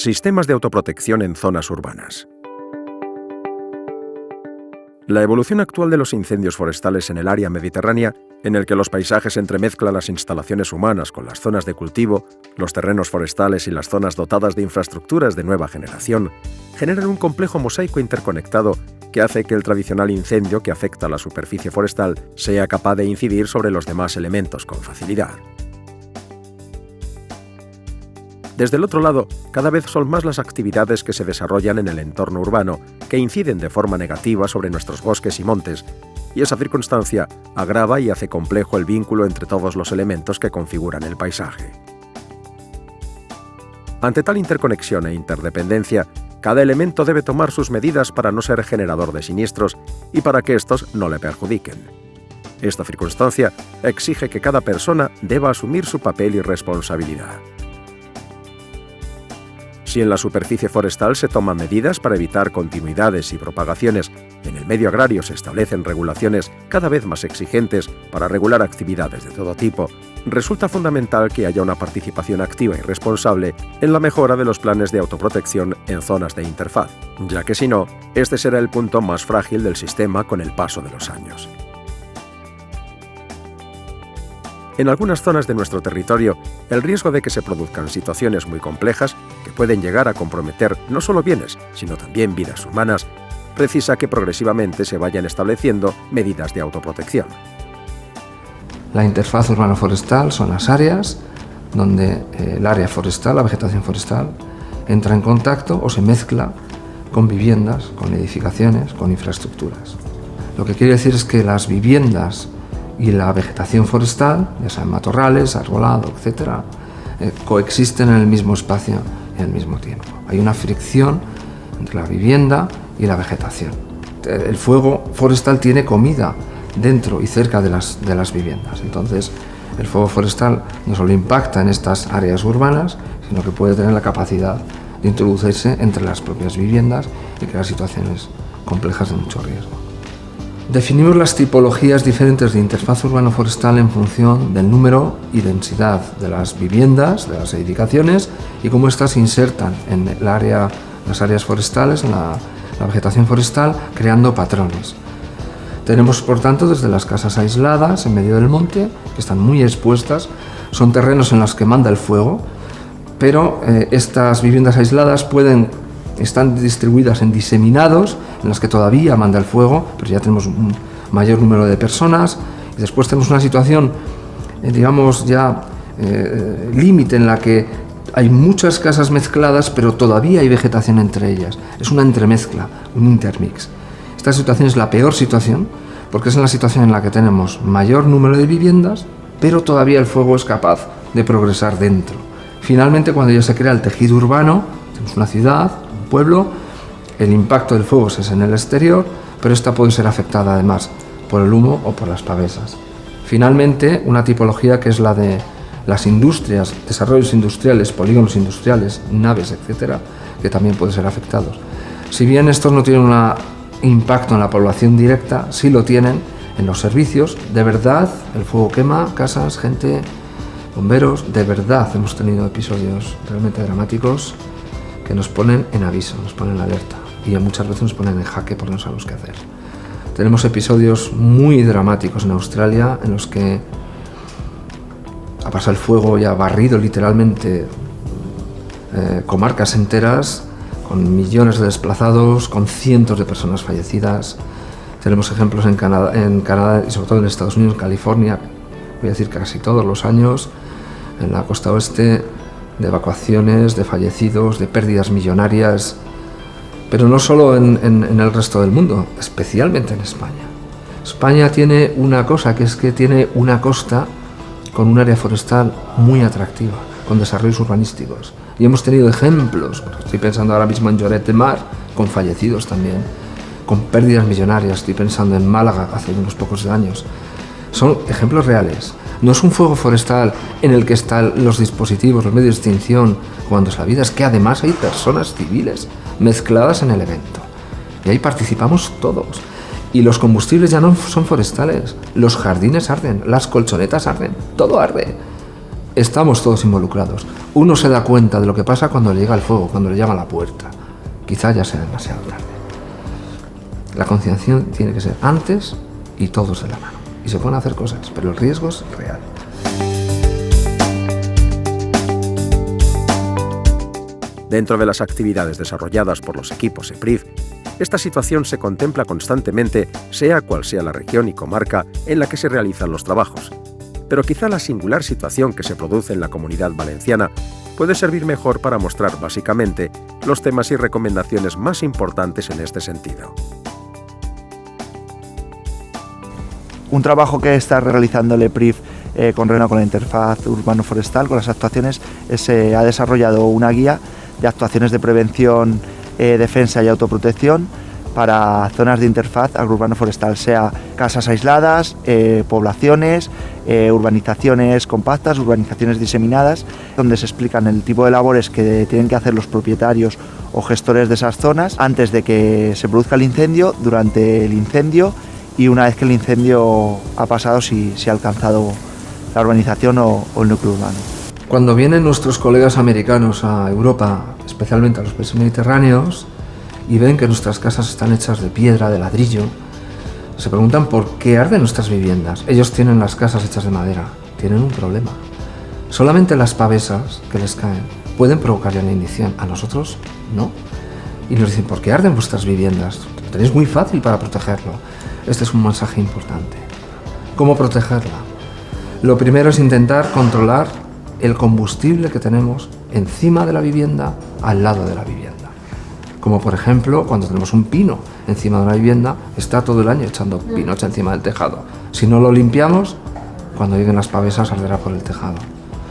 Sistemas de autoprotección en zonas urbanas. La evolución actual de los incendios forestales en el área mediterránea, en el que los paisajes entremezclan las instalaciones humanas con las zonas de cultivo, los terrenos forestales y las zonas dotadas de infraestructuras de nueva generación, generan un complejo mosaico interconectado que hace que el tradicional incendio que afecta a la superficie forestal sea capaz de incidir sobre los demás elementos con facilidad. Desde el otro lado, cada vez son más las actividades que se desarrollan en el entorno urbano que inciden de forma negativa sobre nuestros bosques y montes, y esa circunstancia agrava y hace complejo el vínculo entre todos los elementos que configuran el paisaje. Ante tal interconexión e interdependencia, cada elemento debe tomar sus medidas para no ser generador de siniestros y para que estos no le perjudiquen. Esta circunstancia exige que cada persona deba asumir su papel y responsabilidad. Si en la superficie forestal se toman medidas para evitar continuidades y propagaciones, en el medio agrario se establecen regulaciones cada vez más exigentes para regular actividades de todo tipo, resulta fundamental que haya una participación activa y responsable en la mejora de los planes de autoprotección en zonas de interfaz, ya que si no, este será el punto más frágil del sistema con el paso de los años. En algunas zonas de nuestro territorio, el riesgo de que se produzcan situaciones muy complejas, que pueden llegar a comprometer no solo bienes, sino también vidas humanas, precisa que progresivamente se vayan estableciendo medidas de autoprotección. La interfaz urbano-forestal son las áreas donde el área forestal, la vegetación forestal, entra en contacto o se mezcla con viviendas, con edificaciones, con infraestructuras. Lo que quiere decir es que las viviendas y la vegetación forestal, ya sean matorrales, arbolado, etc., coexisten en el mismo espacio y al mismo tiempo. Hay una fricción entre la vivienda y la vegetación. El fuego forestal tiene comida dentro y cerca de las viviendas. Entonces, el fuego forestal no solo impacta en estas áreas urbanas, sino que puede tener la capacidad de introducirse entre las propias viviendas y crear situaciones complejas de mucho riesgo. Definimos las tipologías diferentes de interfaz urbano-forestal en función del número y densidad de las viviendas, de las edificaciones y cómo éstas se insertan en las áreas forestales, en la vegetación forestal, creando patrones. Tenemos, por tanto, desde las casas aisladas en medio del monte, que están muy expuestas, son terrenos en los que manda el fuego, pero estas viviendas aisladas están distribuidas en diseminados en las que todavía manda el fuego, pero ya tenemos un mayor número de personas, y después tenemos una situación, límite en la que hay muchas casas mezcladas, pero todavía hay vegetación entre ellas. Es una entremezcla, un intermix. Esta situación es la peor situación, porque es la situación en la que tenemos mayor número de viviendas, pero todavía el fuego es capaz de progresar dentro. Finalmente, cuando ya se crea el tejido urbano, tenemos una ciudad, un pueblo, el impacto del fuego es en el exterior, pero esta puede ser afectada además por el humo o por las pavesas. Finalmente, una tipología que es la de las industrias, desarrollos industriales, polígonos industriales, naves, etcétera, que también pueden ser afectados. Si bien estos no tienen un impacto en la población directa, sí lo tienen en los servicios. De verdad, el fuego quema casas, gente, bomberos. De verdad, hemos tenido episodios realmente dramáticos que nos ponen en aviso, nos ponen en alerta y muchas veces nos ponen en jaque porque no sabemos qué hacer. Tenemos episodios muy dramáticos en Australia en los que ha pasado el fuego y ha barrido literalmente comarcas enteras, con millones de desplazados, con cientos de personas fallecidas. Tenemos ejemplos en Canadá y sobre todo en Estados Unidos, en California, voy a decir casi todos los años, en la costa oeste, de evacuaciones, de fallecidos, de pérdidas millonarias, pero no solo en el resto del mundo, especialmente en España. España tiene una cosa, que es que tiene una costa con un área forestal muy atractiva, con desarrollos urbanísticos. Y hemos tenido ejemplos, estoy pensando ahora mismo en Lloret de Mar, con fallecidos también, con pérdidas millonarias, estoy pensando en Málaga hace unos pocos años. Son ejemplos reales. No es un fuego forestal en el que están los dispositivos, los medios de extinción, cuando es la vida, es que además hay personas civiles mezcladas en el evento. Y ahí participamos todos. Y los combustibles ya no son forestales, los jardines arden, las colchonetas arden, todo arde. Estamos todos involucrados. Uno se da cuenta de lo que pasa cuando le llega el fuego, cuando le llama a la puerta. Quizá ya sea demasiado tarde. La concienciación tiene que ser antes y todos de la mano. Y se pueden hacer cosas, pero el riesgo es real. Dentro de las actividades desarrolladas por los equipos EPRIF, esta situación se contempla constantemente, sea cual sea la región y comarca en la que se realizan los trabajos. Pero quizá la singular situación que se produce en la Comunidad Valenciana puede servir mejor para mostrar básicamente los temas y recomendaciones más importantes en este sentido. Un trabajo que está realizando el EPRIF con la interfaz urbano-forestal, con las actuaciones, se ha desarrollado una guía de actuaciones de prevención, defensa y autoprotección para zonas de interfaz agrourbano-forestal, sea casas aisladas, poblaciones, urbanizaciones compactas, urbanizaciones diseminadas, donde se explican el tipo de labores que tienen que hacer los propietarios o gestores de esas zonas antes de que se produzca el incendio, durante el incendio y una vez que el incendio ha pasado, si ha alcanzado la urbanización o el núcleo urbano. Cuando vienen nuestros colegas americanos a Europa, especialmente a los países mediterráneos, y ven que nuestras casas están hechas de piedra, de ladrillo, se preguntan por qué arden nuestras viviendas. Ellos tienen las casas hechas de madera, tienen un problema. Solamente las pavesas que les caen pueden provocar la ignición, a nosotros no. Y nos dicen, ¿por qué arden vuestras viviendas? Lo tenéis muy fácil para protegerlo. Este es un mensaje importante. ¿Cómo protegerla? Lo primero es intentar controlar el combustible que tenemos encima de la vivienda, al lado de la vivienda. Como por ejemplo, cuando tenemos un pino encima de una vivienda, está todo el año echando pinocha encima del tejado. Si no lo limpiamos, cuando lleguen las pavesas arderá por el tejado.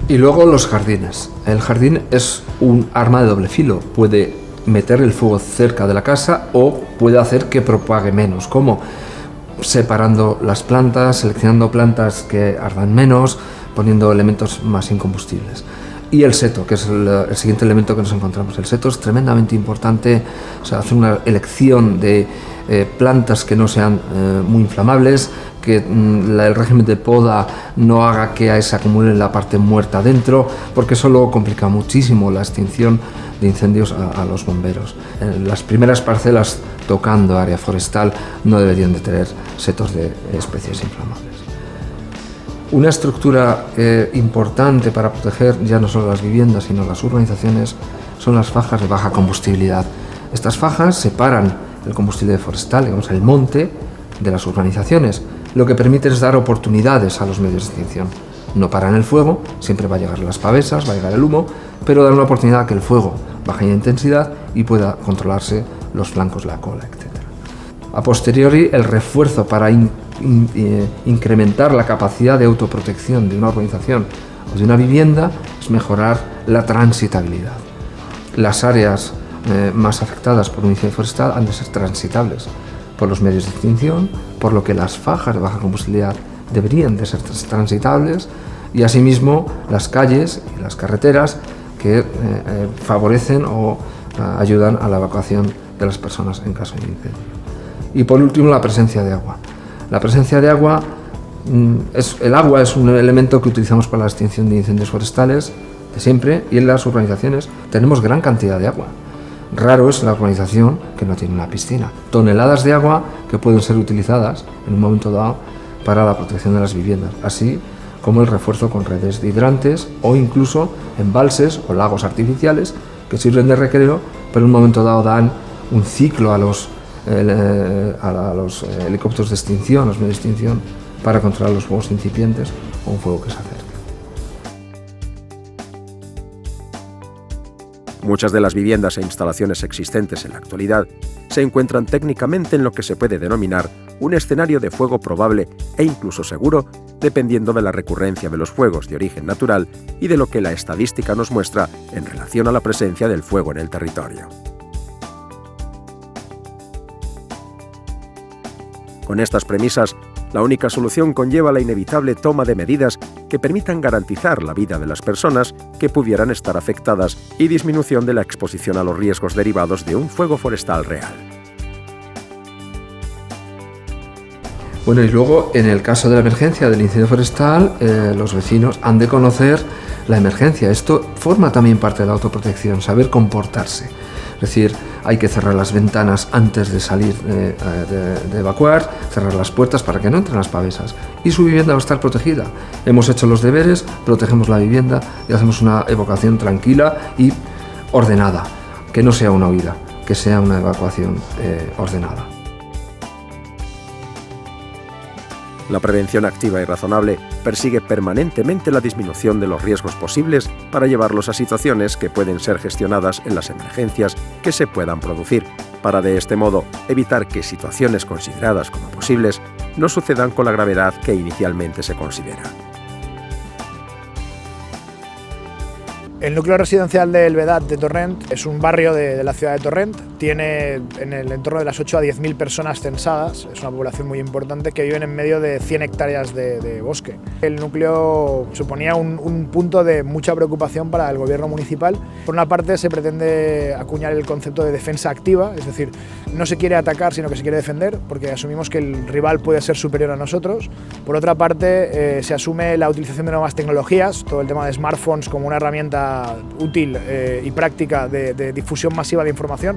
Y luego los jardines. El jardín es un arma de doble filo. Puede meter el fuego cerca de la casa o puede hacer que propague menos. ¿Cómo? Separando las plantas, seleccionando plantas que ardan menos, poniendo elementos más incombustibles. Y el seto, que es el siguiente elemento que nos encontramos. El seto es tremendamente importante, o sea, hacer una elección de plantas que no sean muy inflamables, que el régimen de poda no haga que se acumule la parte muerta dentro, porque eso lo complica muchísimo la extinción de incendios a los bomberos. Las primeras parcelas tocando área forestal no deberían de tener setos de especies inflamables. Una estructura importante para proteger ya no solo las viviendas, sino las urbanizaciones, son las fajas de baja combustibilidad. Estas fajas separan el combustible forestal, digamos el monte, de las urbanizaciones. Lo que permite es dar oportunidades a los medios de extinción. No paran el fuego, siempre va a llegar las pavesas, va a llegar el humo, pero dan una oportunidad a que el fuego baje en intensidad y pueda controlarse los flancos, la cola, etc. A posteriori, el refuerzo para incrementar la capacidad de autoprotección de una urbanización o de una vivienda es mejorar la transitabilidad. Las áreas más afectadas por un incendio forestal han de ser transitables por los medios de extinción, por lo que las fajas de baja combustibilidad deberían de ser transitables y asimismo las calles y las carreteras que favorecen o ayudan a la evacuación de las personas en caso de incendio. Y por último, la presencia de agua. La presencia de agua, el agua es un elemento que utilizamos para la extinción de incendios forestales de siempre, y en las urbanizaciones tenemos gran cantidad de agua. Raro es la urbanización que no tiene una piscina. Toneladas de agua que pueden ser utilizadas en un momento dado para la protección de las viviendas, así como el refuerzo con redes de hidrantes o incluso embalses o lagos artificiales que sirven de recreo, pero en un momento dado dan un ciclo a los helicópteros de extinción, los medios de extinción, para controlar los fuegos incipientes o un fuego que se acerca. Muchas de las viviendas e instalaciones existentes en la actualidad se encuentran técnicamente en lo que se puede denominar un escenario de fuego probable e incluso seguro, dependiendo de la recurrencia de los fuegos de origen natural y de lo que la estadística nos muestra en relación a la presencia del fuego en el territorio. Con estas premisas, la única solución conlleva la inevitable toma de medidas que permitan garantizar la vida de las personas que pudieran estar afectadas y disminución de la exposición a los riesgos derivados de un fuego forestal real. Bueno, y luego, en el caso de la emergencia del incendio forestal, los vecinos han de conocer la emergencia. Esto forma también parte de la autoprotección, saber comportarse. Es decir, hay que cerrar las ventanas antes de salir de evacuar, cerrar las puertas para que no entren las pavesas. Y su vivienda va a estar protegida. Hemos hecho los deberes, protegemos la vivienda y hacemos una evacuación tranquila y ordenada. Que no sea una huida, que sea una evacuación ordenada. La prevención activa y razonable persigue permanentemente la disminución de los riesgos posibles para llevarlos a situaciones que pueden ser gestionadas en las emergencias que se puedan producir, para de este modo evitar que situaciones consideradas como posibles no sucedan con la gravedad que inicialmente se considera. El núcleo residencial de El Vedat de Torrent es un barrio de la ciudad de Torrent. Tiene en el entorno de las 8 a 10.000 personas censadas. Es una población muy importante que viven en medio de 100 hectáreas de bosque. El núcleo suponía un punto de mucha preocupación para el gobierno municipal. Por una parte se pretende acuñar el concepto de defensa activa, es decir, no se quiere atacar sino que se quiere defender, porque asumimos que el rival puede ser superior a nosotros. Por otra parte se asume la utilización de nuevas tecnologías, todo el tema de smartphones como una herramienta útil y práctica de difusión masiva de información.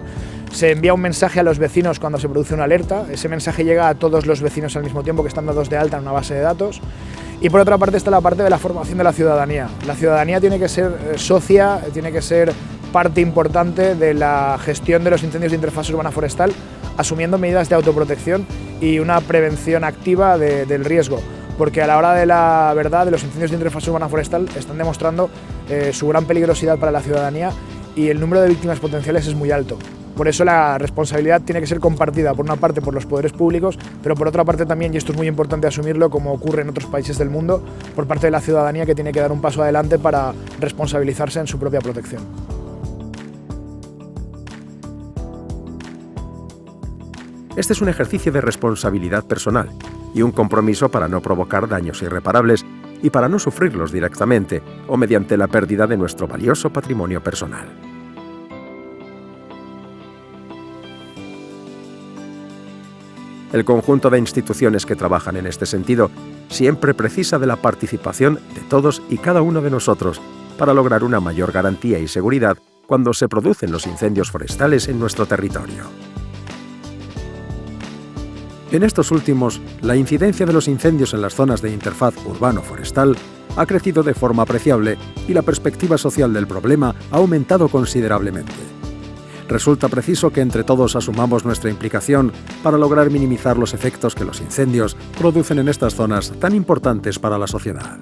Se envía un mensaje a los vecinos cuando se produce una alerta, ese mensaje llega a todos los vecinos al mismo tiempo que están dados de alta en una base de datos. Y por otra parte está la parte de la formación de la ciudadanía. La ciudadanía tiene que ser socia, tiene que ser parte importante de la gestión de los incendios de interfaz urbana forestal, asumiendo medidas de autoprotección y una prevención activa del riesgo. Porque a la hora de la verdad, de los incendios de interfaz urbana forestal están demostrando su gran peligrosidad para la ciudadanía y el número de víctimas potenciales es muy alto. Por eso la responsabilidad tiene que ser compartida, por una parte por los poderes públicos, pero por otra parte también, y esto es muy importante asumirlo, como ocurre en otros países del mundo, por parte de la ciudadanía, que tiene que dar un paso adelante para responsabilizarse en su propia protección. Este es un ejercicio de responsabilidad personal y un compromiso para no provocar daños irreparables y para no sufrirlos directamente o mediante la pérdida de nuestro valioso patrimonio personal. El conjunto de instituciones que trabajan en este sentido siempre precisa de la participación de todos y cada uno de nosotros para lograr una mayor garantía y seguridad cuando se producen los incendios forestales en nuestro territorio. En estos últimos, la incidencia de los incendios en las zonas de interfaz urbano-forestal ha crecido de forma apreciable y la perspectiva social del problema ha aumentado considerablemente. Resulta preciso que entre todos asumamos nuestra implicación para lograr minimizar los efectos que los incendios producen en estas zonas tan importantes para la sociedad.